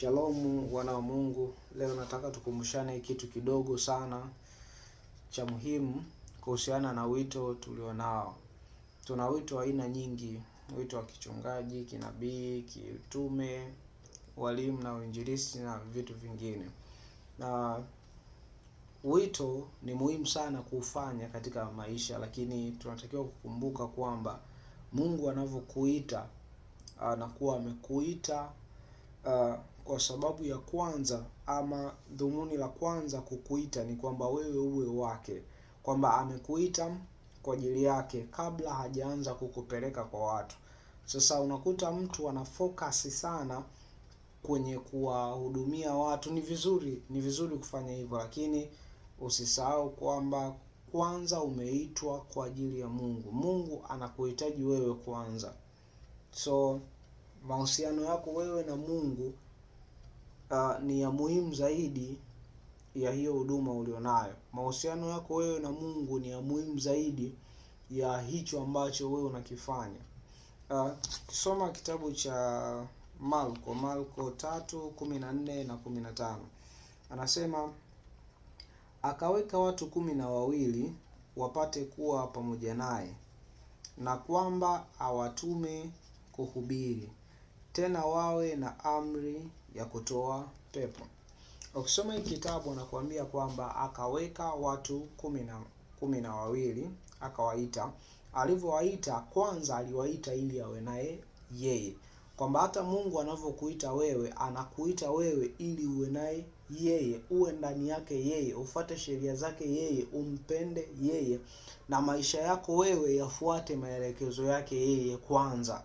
Shalom wana wa Mungu, leo nataka tukumbushane kitu kidogo sana cha muhimu kuhusiana na wito tulionao. Tuna wito aina nyingi, wito wa kichungaji, kinabii, kiutume, walimu na uinjilisti na vitu vingine. Na wito ni muhimu sana kuufanya katika maisha, lakini tunatakiwa kukumbuka kwamba Mungu anavyokuita anakuwa amekuita kwa sababu ya kwanza, ama dhumuni la kwanza kukuita ni kwamba wewe uwe wake, kwamba amekuita kwa ajili yake kabla hajaanza kukupeleka kwa watu. Sasa unakuta mtu ana focus sana kwenye kuwahudumia watu. Ni vizuri kufanya hivyo, lakini usisahau kwamba kwanza umeitwa kwa ajili ya Mungu. Mungu anakuhitaji wewe kwanza. So mahusiano yako wewe na Mungu ni ya muhimu zaidi ya hiyo huduma ulionayo. Mahusiano yako wewe na Mungu ni ya muhimu zaidi ya hicho ambacho wewe unakifanya. Kisoma kitabu cha Marko 3:14 na 15. Anasema akaweka watu 12 wapate kuwa pamoja naye, na kwamba awatume kuhubiri, tena wawe na amri ya kutoa pepo. Ukisoma hii kitabu anakuambia kwamba akaweka watu 12 akawaita. Alivyowaita, kwanza aliwaita ili awe naye yeye. Kwamba hata Mungu anavyokuita wewe, anakuita wewe ili uwe naye yeye, uwe ndani yake yeye, ufuate sheria zake yeye, umpende yeye, na maisha yako wewe yafuate maelekezo yake yeye kwanza.